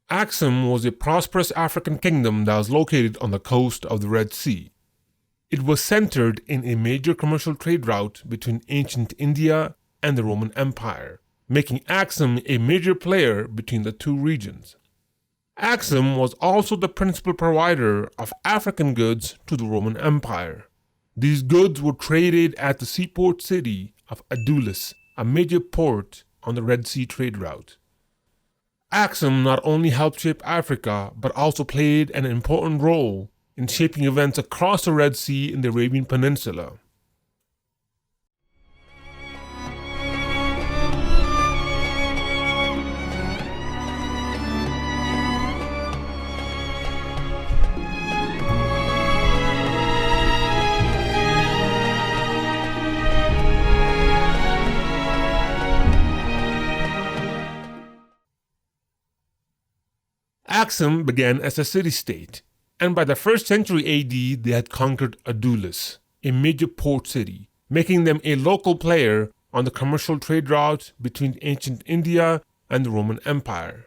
Axum was a prosperous African kingdom that was located on the coast of the Red Sea. It was centered in a major commercial trade route between ancient India and the Roman Empire, making Axum a major player between the two regions. Axum was also the principal provider of African goods to the Roman Empire. These goods were traded at the seaport city of Adulis, a major port on the Red Sea trade route. Axum not only helped shape Africa, but also played an important role in shaping events across the Red Sea in the Arabian Peninsula. Axum began as a city-state, and by the 1st century AD they had conquered Adulis, a major port city, making them a local player on the commercial trade route between ancient India and the Roman Empire.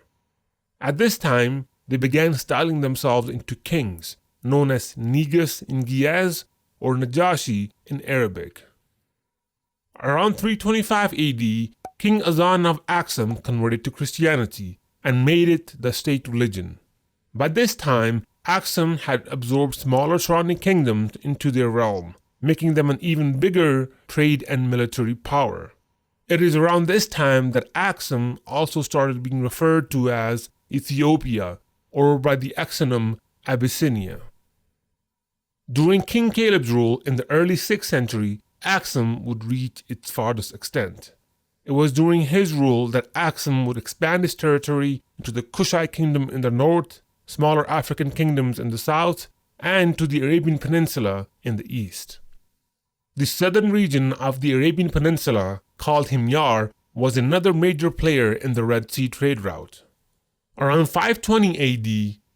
At this time, they began styling themselves into kings, known as Negus in Ge'ez or Najashi in Arabic. Around 325 AD, King Azan of Axum converted to Christianity and made it the state religion. By this time, Axum had absorbed smaller surrounding kingdoms into their realm, making them an even bigger trade and military power. It is around this time that Axum also started being referred to as Ethiopia, or by the exonym Abyssinia. During King Caleb's rule in the early 6th century, Axum would reach its farthest extent. It was during his rule that Axum would expand its territory into the Kushite kingdom in the north, smaller African kingdoms in the south, and to the Arabian Peninsula in the east. The southern region of the Arabian Peninsula, called Himyar, was another major player in the Red Sea trade route. Around 520 AD,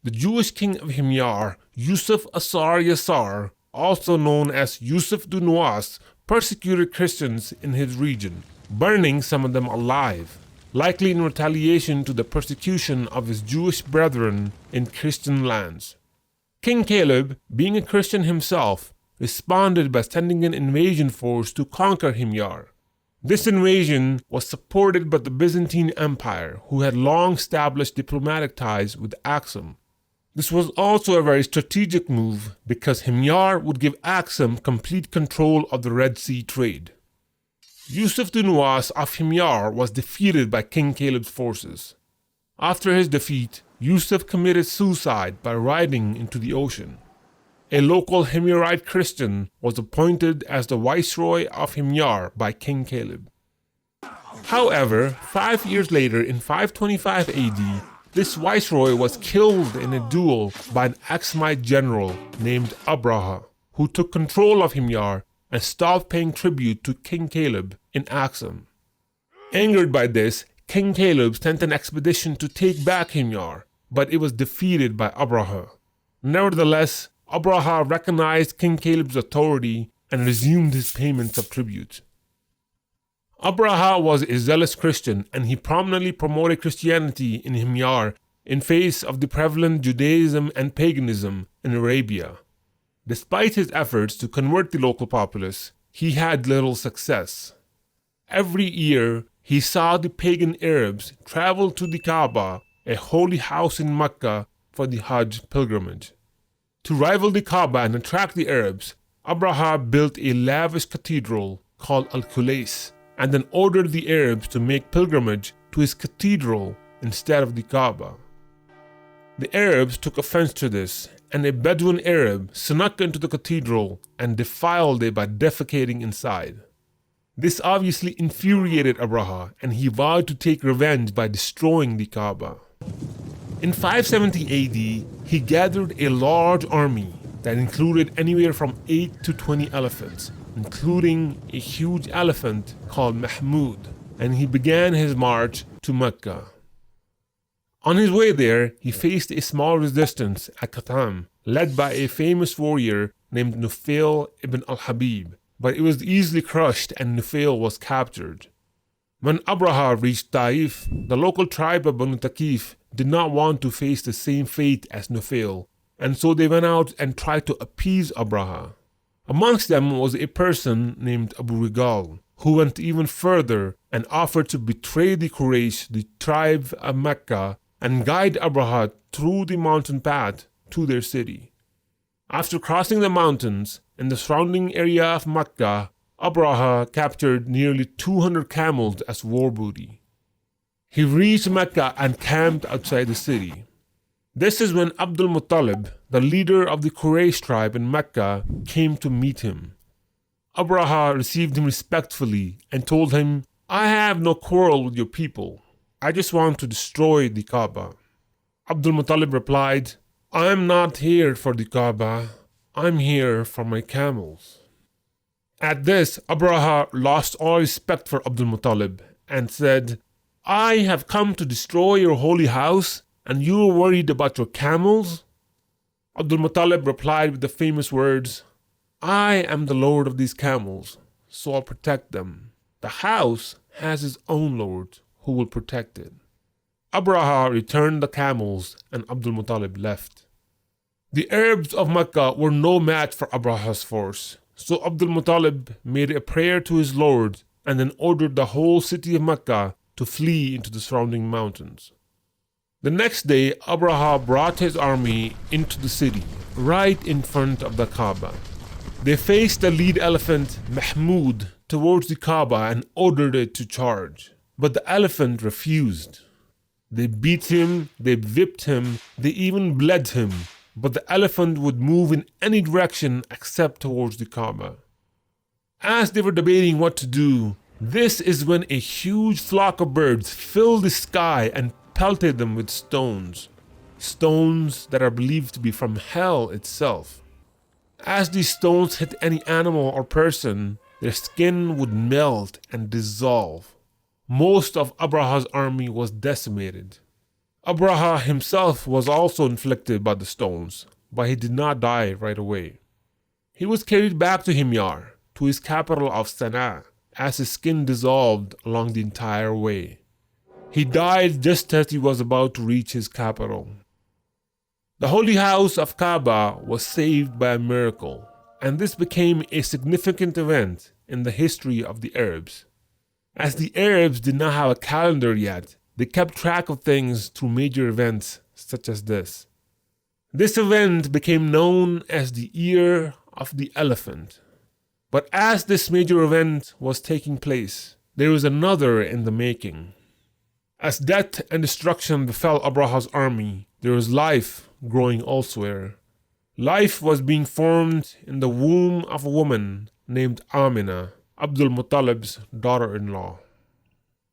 the Jewish king of Himyar, Yusuf Asar Yassar, also known as Yusuf Dunuas, persecuted Christians in his region, burning some of them alive, likely in retaliation to the persecution of his Jewish brethren in Christian lands. King Caleb, being a Christian himself, responded by sending an invasion force to conquer Himyar. This invasion was supported by the Byzantine Empire, who had long established diplomatic ties with Axum. This was also a very strategic move because Himyar would give Axum complete control of the Red Sea trade. Yusuf Dunuas of Himyar was defeated by King Caleb's forces. After his defeat, Yusuf committed suicide by riding into the ocean. A local Himyarite Christian was appointed as the viceroy of Himyar by King Caleb. However, 5 years later in 525 AD, this viceroy was killed in a duel by an Axumite general named Abraha, who took control of Himyar and stopped paying tribute to King Caleb in Axum. Angered by this, King Caleb sent an expedition to take back Himyar, but it was defeated by Abraha. Nevertheless, Abraha recognized King Caleb's authority and resumed his payments of tribute. Abraha was a zealous Christian, and he prominently promoted Christianity in Himyar in face of the prevalent Judaism and paganism in Arabia. Despite his efforts to convert the local populace, he had little success. Every year, he saw the pagan Arabs travel to the Kaaba, a holy house in Mecca, for the Hajj pilgrimage. To rival the Kaaba and attract the Arabs, Abraha built a lavish cathedral called Al-Kulais, and then ordered the Arabs to make pilgrimage to his cathedral instead of the Kaaba. The Arabs took offense to this, and a Bedouin Arab snuck into the cathedral and defiled it by defecating inside. This obviously infuriated Abraha, and he vowed to take revenge by destroying the Kaaba. In 570 AD, he gathered a large army that included anywhere from 8 to 20 elephants, including a huge elephant called Mahmud, and he began his march to Mecca. On his way there, he faced a small resistance at Qatam, led by a famous warrior named Nufail ibn al-Habib, but it was easily crushed and Nufail was captured. When Abraha reached Taif, the local tribe of Banu Taqif did not want to face the same fate as Nufail, and so they went out and tried to appease Abraha. Amongst them was a person named Abu Rigal, who went even further and offered to betray the Quraysh, the tribe of Mecca, and guide Abraha through the mountain path to their city. After crossing the mountains in the surrounding area of Mecca, Abraha captured nearly 200 camels as war booty. He reached Mecca and camped outside the city. This is when Abdul Muttalib, the leader of the Quraysh tribe in Mecca, came to meet him. Abraha received him respectfully and told him, "I have no quarrel with your people. I just want to destroy the Kaaba." Abdul Muttalib replied, "I'm not here for the Kaaba. I'm here for my camels." At this, Abraha lost all respect for Abdul Muttalib and said, "I have come to destroy your holy house, and you are worried about your camels?" Abdul Muttalib replied with the famous words, "I am the lord of these camels, so I'll protect them. The house has its own lord who will protect it." Abraha returned the camels and Abdul Muttalib left. The Arabs of Mecca were no match for Abraha's force, so Abdul Muttalib made a prayer to his Lord and then ordered the whole city of Mecca to flee into the surrounding mountains. The next day, Abraha brought his army into the city, right in front of the Kaaba. They faced the lead elephant, Mahmud, towards the Kaaba and ordered it to charge. But the elephant refused. They beat him, they whipped him, they even bled him, but the elephant would move in any direction except towards the Kaaba. As they were debating what to do, this is when a huge flock of birds filled the sky and pelted them with stones. Stones that are believed to be from hell itself. As these stones hit any animal or person, their skin would melt and dissolve. Most of Abraha's army was decimated. Abraha himself was also inflicted by the stones, but he did not die right away. He was carried back to Himyar, to his capital of Sana'a, as his skin dissolved along the entire way. He died just as he was about to reach his capital. The holy house of Kaaba was saved by a miracle, and this became a significant event in the history of the Arabs. As the Arabs did not have a calendar yet, they kept track of things through major events such as this. This event became known as the Year of the Elephant. But as this major event was taking place, there was another in the making. As death and destruction befell Abraha's army, there was life growing elsewhere. Life was being formed in the womb of a woman named Amina, Abdul Muttalib's daughter-in-law.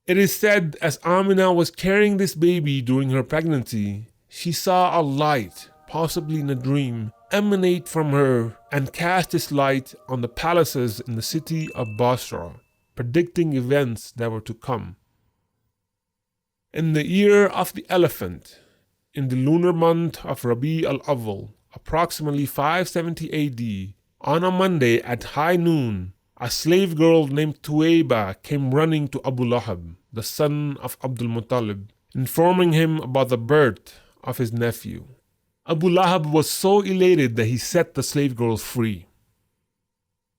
It is said as Amina was carrying this baby during her pregnancy, she saw a light, possibly in a dream, emanate from her and cast this light on the palaces in the city of Basra, predicting events that were to come. In the year of the elephant, in the lunar month of Rabi al-Awwal, approximately 570 AD, on a Monday at high noon, a slave girl named Tuwayba came running to Abu Lahab, the son of Abdul Muttalib, informing him about the birth of his nephew. Abu Lahab was so elated that he set the slave girl free.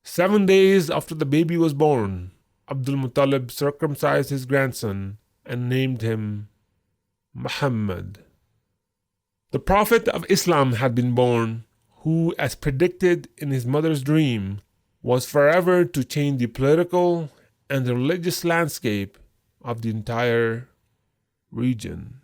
7 days after the baby was born, Abdul Muttalib circumcised his grandson and named him Muhammad. The Prophet of Islam had been born, who, as predicted in his mother's dream, was forever to change the political and the religious landscape of the entire region.